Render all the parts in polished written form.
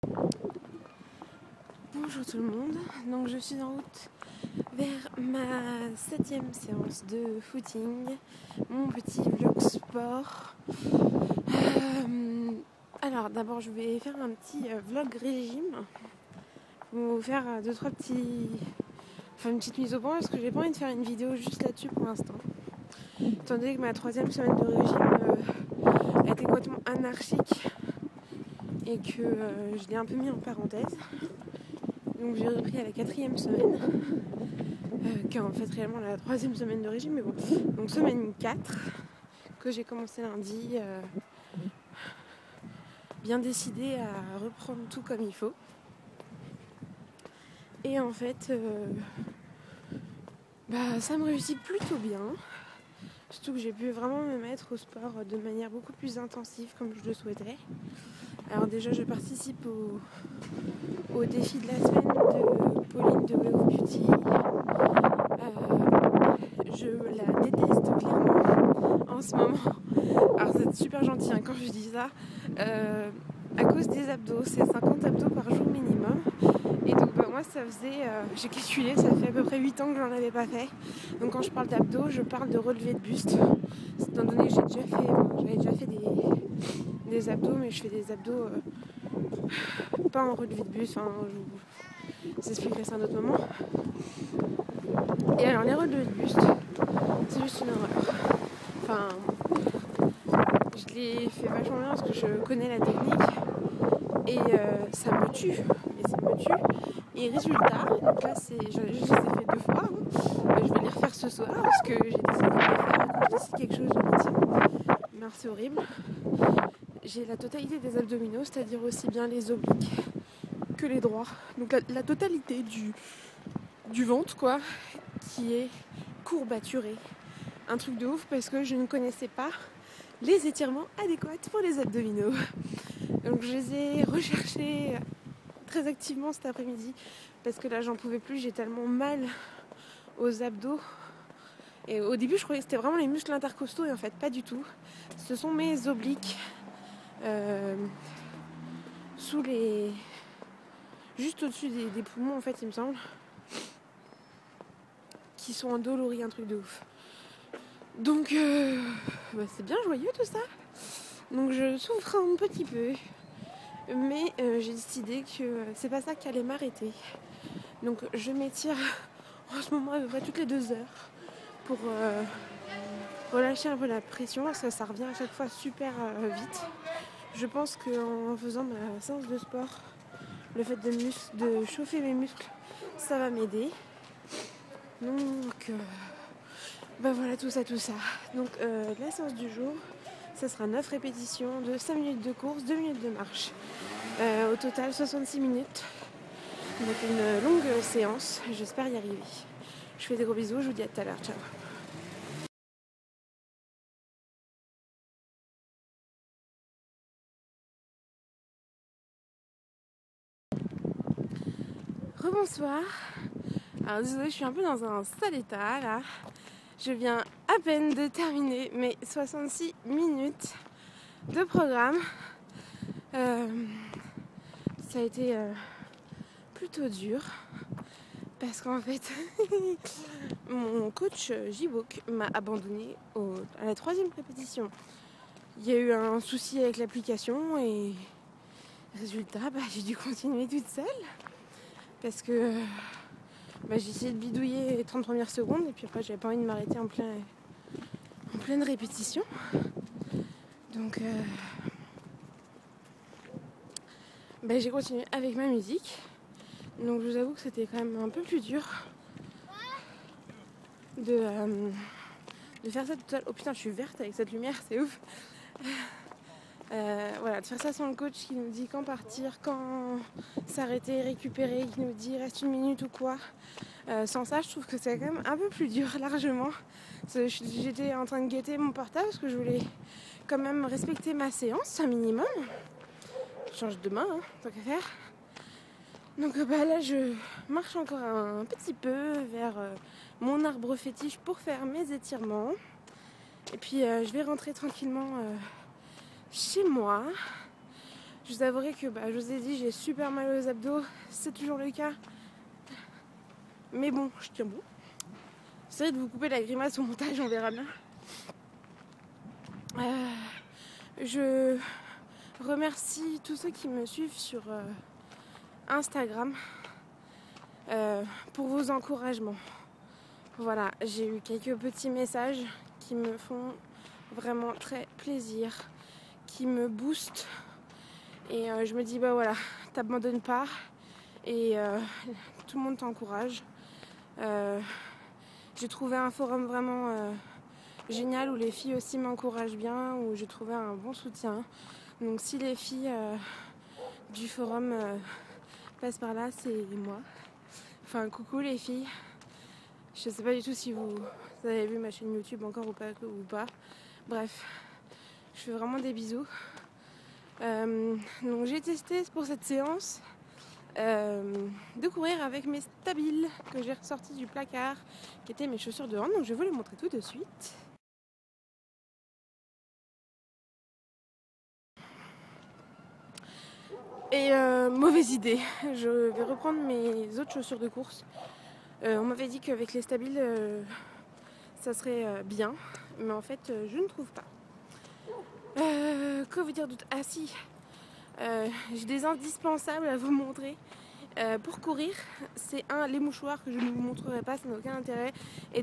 Bonjour tout le monde, donc je suis en route vers ma 7e séance de footing, mon petit vlog sport. Alors d'abord je vais faire un petit vlog régime, vous faire une petite mise au point parce que j'ai pas envie de faire une vidéo juste là-dessus pour l'instant. Étant donné que ma 3e semaine de régime a été complètement anarchique et que je l'ai un peu mis en parenthèse. Donc j'ai repris à la 4e semaine, qui est en fait réellement la 3e semaine de régime, mais bon. Donc semaine 4, que j'ai commencé lundi, bien décidée à reprendre tout comme il faut. Et en fait, ça me réussit plutôt bien. Surtout que j'ai pu vraiment me mettre au sport de manière beaucoup plus intensive comme je le souhaitais. Alors déjà je participe au défi de la semaine de Pauline de Wave Beauty. Je la déteste clairement en ce moment. Alors c'est super gentil quand je dis ça. À cause des abdos, c'est 50 abdos par jour minimum. Et donc moi ça faisait, j'ai calculé, ça fait à peu près 8 ans que j'en avais pas fait. Donc quand je parle d'abdos, je parle de relevé de buste. Étant donné que j'avais déjà fait des abdos, mais je fais des abdos pas en relevé de buste, je vous expliquerai ça à un autre moment. Et alors les relevés de buste, c'est juste une horreur. Je les fais vachement bien parce que je connais la technique et ça me tue, mais ça me tue. Et résultat, donc là je les ai fait 2 fois, je vais les refaire ce soir parce que j'ai décidé de les faire. Quand je décide quelque chose, je me tiens. Mais alors c'est horrible. J'ai la totalité des abdominaux, c'est-à-dire aussi bien les obliques que les droits. Donc la totalité du ventre quoi, qui est courbaturé. Un truc de ouf parce que je ne connaissais pas les étirements adéquats pour les abdominaux. Donc je les ai recherchés très activement cet après-midi parce que là j'en pouvais plus, j'ai tellement mal aux abdos. Et au début je croyais que c'était vraiment les muscles intercostaux et en fait pas du tout. Ce sont mes obliques juste au-dessus des poumons en fait il me semble, qui sont endoloris, un truc de ouf. Donc c'est bien joyeux tout ça. Donc je souffre un petit peu. Mais j'ai décidé que c'est pas ça qui allait m'arrêter. Donc je m'étire en ce moment à peu près toutes les 2 heures pour relâcher un peu la pression parce que ça revient à chaque fois super vite. Je pense qu'en faisant ma séance de sport, le fait de chauffer mes muscles, ça va m'aider. Donc voilà tout ça. Donc la séance du jour, ça sera 9 répétitions de 5 minutes de course, 2 minutes de marche. Au total 66 minutes. Donc une longue séance, j'espère y arriver. Je fais des gros bisous, je vous dis à tout à l'heure, ciao. Rebonsoir. Alors désolée, je suis un peu dans un sale état là. Je viens à peine de terminer mes 66 minutes de programme. Ça a été plutôt dur parce qu'en fait mon coach J-Book m'a abandonné à la 3e répétition. Il y a eu un souci avec l'application et résultat j'ai dû continuer toute seule parce que j'ai essayé de bidouiller les 30 premières secondes et puis après j'avais pas envie de m'arrêter en pleine répétition. Donc j'ai continué avec ma musique. Donc je vous avoue que c'était quand même un peu plus dur de faire ça toute seule. Oh putain, je suis verte avec cette lumière, c'est ouf. De faire ça sans le coach qui nous dit quand partir, quand s'arrêter, récupérer, qui nous dit reste 1 minute ou quoi. Sans ça, je trouve que c'est quand même un peu plus dur, largement. J'étais en train de guetter mon portable parce que je voulais quand même respecter ma séance, un minimum. Je change demain, tant qu'à faire. Donc là, je marche encore un petit peu vers mon arbre fétiche pour faire mes étirements. Et puis, je vais rentrer tranquillement chez moi. Je vous avouerai que je vous ai dit, j'ai super mal aux abdos, c'est toujours le cas. Mais bon, je tiens bon. J'essaierai de vous couper la grimace au montage, on verra bien. Je remercie tous ceux qui me suivent sur Instagram pour vos encouragements. Voilà, j'ai eu quelques petits messages qui me font vraiment très plaisir, qui me boostent. Et je me dis, voilà, t'abandonnes pas et tout le monde t'encourage. J'ai trouvé un forum vraiment génial où les filles aussi m'encouragent bien, où j'ai trouvé un bon soutien. Donc si les filles du forum passent par là, c'est moi. Enfin, coucou les filles. Je sais pas du tout si vous avez vu ma chaîne YouTube encore ou pas. Bref, je fais vraiment des bisous. Donc j'ai testé pour cette séance de courir avec mes stabiles que j'ai ressortis du placard, qui étaient mes chaussures de hand. Donc je vais vous les montrer tout de suite. Et mauvaise idée, je vais reprendre mes autres chaussures de course. On m'avait dit qu'avec les stabiles ça serait bien, mais en fait je ne trouve pas. Quoi vous dire d'autre? Ah si, j'ai des indispensables à vous montrer pour courir. C'est les mouchoirs que je ne vous montrerai pas, ça n'a aucun intérêt, et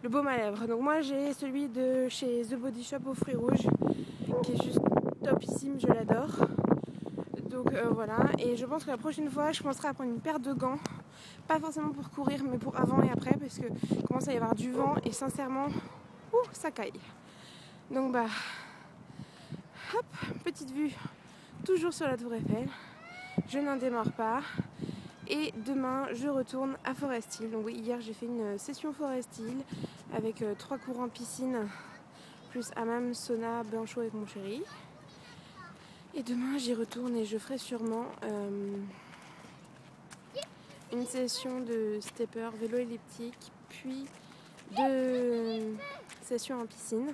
le baume à lèvres. Donc moi j'ai celui de chez The Body Shop aux fruits rouges qui est juste topissime, je l'adore. Donc voilà, et je pense que la prochaine fois je penserai à prendre une paire de gants, pas forcément pour courir mais pour avant et après, parce que commence à y avoir du vent et sincèrement ça caille. Donc hop, petite vue toujours sur la tour Eiffel, je n'en démarre pas. Et demain je retourne à Forest Hill. Donc oui, hier j'ai fait une session Forest Hill avec 3 courants piscine plus hammam, sauna, bain chaud avec mon chéri. Et demain j'y retourne et je ferai sûrement une session de stepper vélo elliptique, puis 2 sessions en piscine.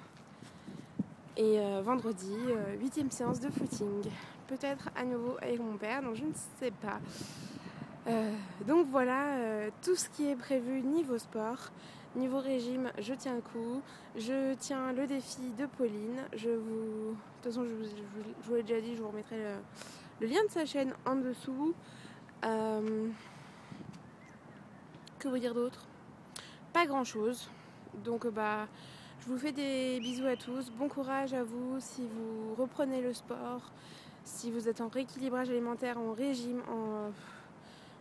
Et vendredi, 8e séance de footing. Peut-être à nouveau avec mon père, donc je ne sais pas. Donc voilà tout ce qui est prévu niveau sport. Niveau régime, je tiens le coup. Je tiens le défi de Pauline. De toute façon, je vous l'ai déjà dit, je vous remettrai le lien de sa chaîne en dessous. Que vous dire d'autre? Pas grand chose. Donc je vous fais des bisous à tous. Bon courage à vous si vous reprenez le sport, si vous êtes en rééquilibrage alimentaire, en régime,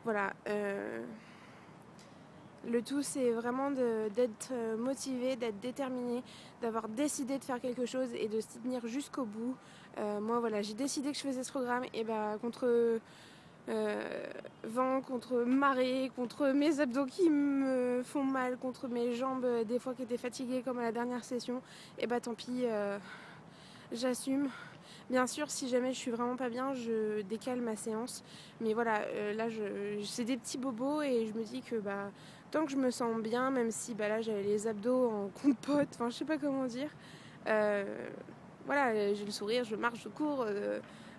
voilà. Le tout, c'est vraiment d'être motivé, d'être déterminé, d'avoir décidé de faire quelque chose et de s'y tenir jusqu'au bout. Moi, voilà, j'ai décidé que je faisais ce programme et contre vent, contre marée, contre mes abdos qui me font mal, contre mes jambes des fois qui étaient fatiguées comme à la dernière session, et tant pis, j'assume. Bien sûr, si jamais je suis vraiment pas bien, je décale ma séance. Mais voilà, là, c'est des petits bobos et je me dis que tant que je me sens bien, même si là j'avais les abdos en compote, enfin je sais pas comment dire. Voilà, j'ai le sourire, je marche, je cours,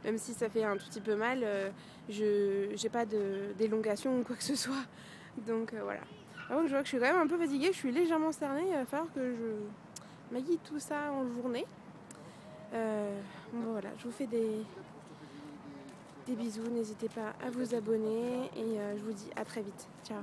même si ça fait un tout petit peu mal, j'ai pas d'élongation ou quoi que ce soit. Donc voilà. Alors, je vois que je suis quand même un peu fatiguée, je suis légèrement cernée, il va falloir que je m'aille tout ça en journée. Voilà, je vous fais des bisous, n'hésitez pas à vous abonner et je vous dis à très vite. Ciao.